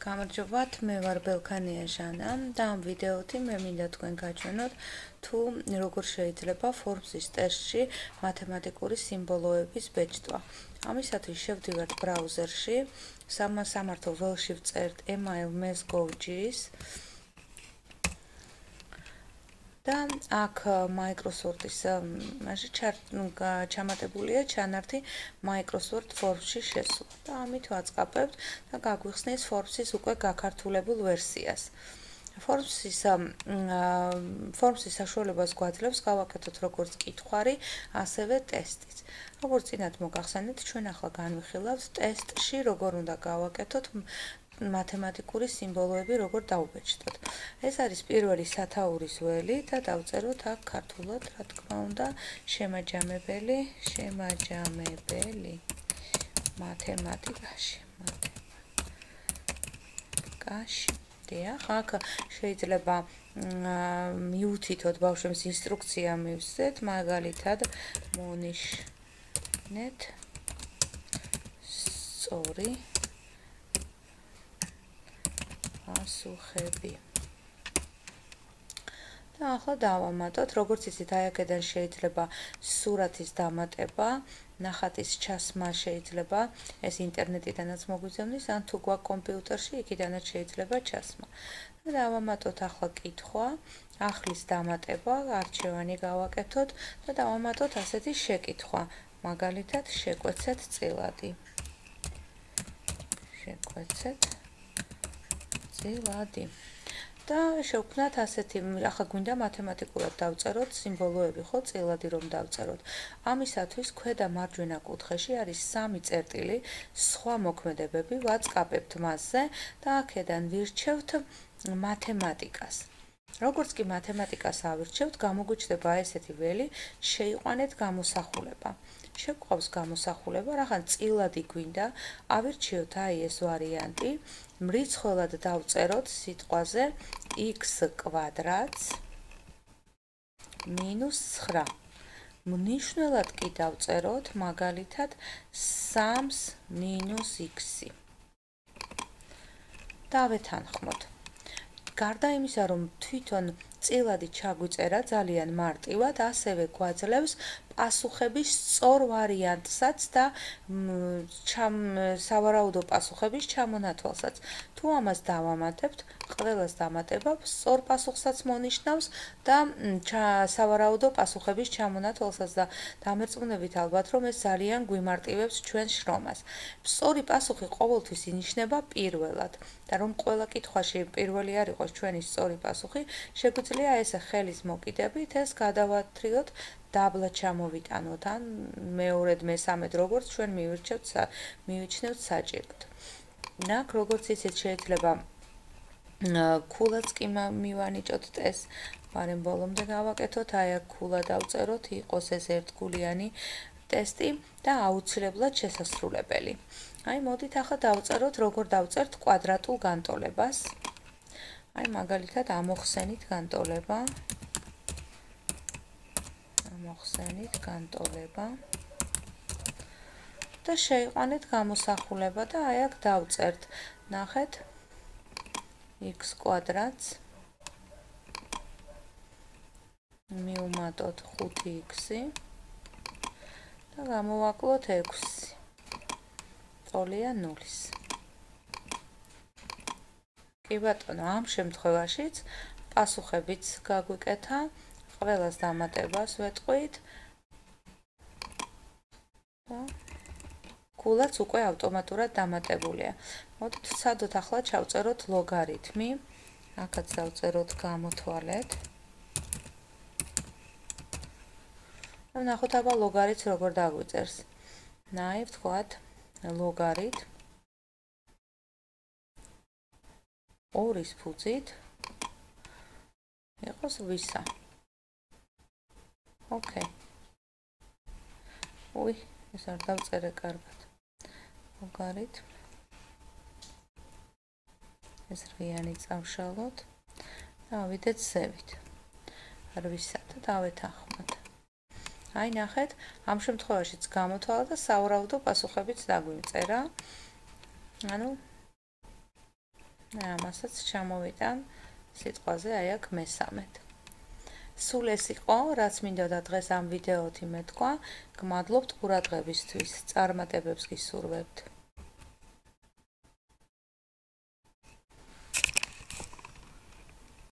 გამარჯობათ, მე ვარ ბელქანია ჟანა და ამ ვიდეოთი მე მინდა თქვენ გაჩვენოთ თუ როგორ შეიძლება Forbes-ის ტესტში მათემატიკური სიმბოლოების ბეჭდვა. ამისათვის შევდივართ ბრაუზერში, სამართო ველში ვწერთ email.msgojis და აქ Microsoft-ის ჩამატებულია ჩანართი Microsoft Forbes-ში შესვლა და ამით ვაწყაბებთ და გაგვიხსნის Forbes-ის უკვე გაქართულებულ ვერსიას. Forbes-ის საშუალებას გვაძლევს გავაკეთოთ როგორც კითხვარი, ასევე ტესტიც. როგორც წინათ მოგახსენეთ, ჩვენ ახლა განვიხილავთ ტესტში როგორ უნდა გავაკეთოთ მათემატიკური სიმბოლოები როგორ დავუბეჭდოთ. ეს არის პირველი სათაურის ველი და დავწეროთ აქ ქართულად, რა თქმა უნდა, შემაჯამებელი მათემატიკაში. დიახ, აქ შეიძლება მიუთითოთ ბავშვებს ინსტრუქცია მივსცეთ, მაგალითად, მონიშნეთ სწორი პასუხები. და ახლა დავამატოთ, როგორც იცით, აი აქედან შეიძლება სურათის დამატება, ნახატის ჩასმა შეიძლება, ეს ინტერნეტიდანაც მოგვიძებნის, ან თუ გვაქვს კომპიუტერში, იქიდანაც შეიძლება ჩასმა. და დავამატოთ ახლა კითხვა, ახლის დამატება, არჩევანი გავაკეთოთ და დავამატოთ ასეთი შეკითხვა, მაგალითად, შეკვეცეთ წილადი. და შევქმნათ ასეთი, ახლა გვინდა მათემატიკურად დავწეროთ სიმბოლოები, ხო, წილადი რომ დავწეროთ. ამისათვის ქვედა მარჯვენა კუთხეში არის 3 წერტილი, სხვა მოქმედებები, ვაწყაბებთ მასზე და აქედან ვირჩევთ მათემატიკას. როგორც კი მათემატიკას ავირჩევთ, გამოგვიჩნდება ესეთი ველი, შეიყვანეთ გამოსახულება. შეგვყავს გამოსახულება, რაღაც წილადი გვინდა, ავირჩიოთ აი ეს ვარიანტი, მრიცხველად დავწეროთ სიტყვაზე x კვადრატს -9. მნიშვნელად კი დავწეროთ, მაგალითად, 3-ს -x. დავეთანხმოთ. გარდა იმისა, რომ თვითონ წილადი ჩაგვიწერა ძალიან მარტივად, ასევე გვაძლევს პასუხების სწორ ვარიანტსაც და სავარაუდო პასუხების ჩამონათვალსაც. თუ ამას დავამატებთ, ყველას დამატება სწორ პასუხსაც მონიშნავს და სავარაუდო პასუხების ჩამონათვალსაც და დამერწმუნებით ალბათ, რომ ეს ძალიან გვიმარტივებს ჩვენ შრომას. სწორი პასუხი ყოველთვის ინიშნება პირველად და რომ ყველა კითხვაში პირველი არ იყოს ჩვენი სწორი პასუხი, შეგვიძლია ესე ხელის მოკიდებით ეს გადავათრიოთ, დაბლა ჩამოვიტანოთ ან მეორედ, მესამედ, როგორც ჩვენ მივიჩნევთ საჭიროდ. ნახ, როგორც იცით, შეიძლება ქულაც კი მივანიჭოთ ტესტს, მაგრამ ბოლომდე გავაკეთოთ, აი აქ ქულა დავწეროთ, იყოს ეს ერთგულიანი ტესტი და აუცილებლად შესასრულებელი. აი, მოდით ახლა დავწეროთ, როგორ დავწერთ კვადრატულ განტოლებას. აი, მაგალითად, ამოხსენით განტოლება და შეიყვანეთ გამოსახულება და აი აქ დავწერთ, ნახეთ, x კვადრატს მივუმატოთ 5x და გამოვაკლოთ 6. ტოლია 0-ის. კი ბატონო, ამ შემთხვევაშიც პასუხებიც გაგვიკეთა, ყველას დამატებას ვეტყვით და ქულაც უკვე ავტომატურად დამატებულია. მოდით ვცადოთ ახლა ჩავწეროთ ლოგარითმი. აქაც დავწეროთ გამოთვალეთ. და ნახოთ აბა ლოგარითმს როგორ დაგვიწერს. ნაი, ვთქვათ, ლოგარითმ 2-ის ფუძით იყოს ვისა. ოკეი. ეს არ დავწერე კარგად. ლოგარითმ. ეს რვიანი წავშალოთ. დავიდეთ ზევით. რვისა და დავეთანხმოთ. აი, ნახეთ, ამ შემთხვევაშიც გამოთვალა და სავარაუდო პასუხებიც დაგვიმწერა. ანუ ამასაც ჩამოვიტან სიტყვაზე აი აქ მესამედ. სულ ეს იყო, რაც მინდოდა დღეს ამ ვიდეოთი მეთქვა. გმადლობთ ყურადღებისთვის. წარმატებებს გისურვებთ.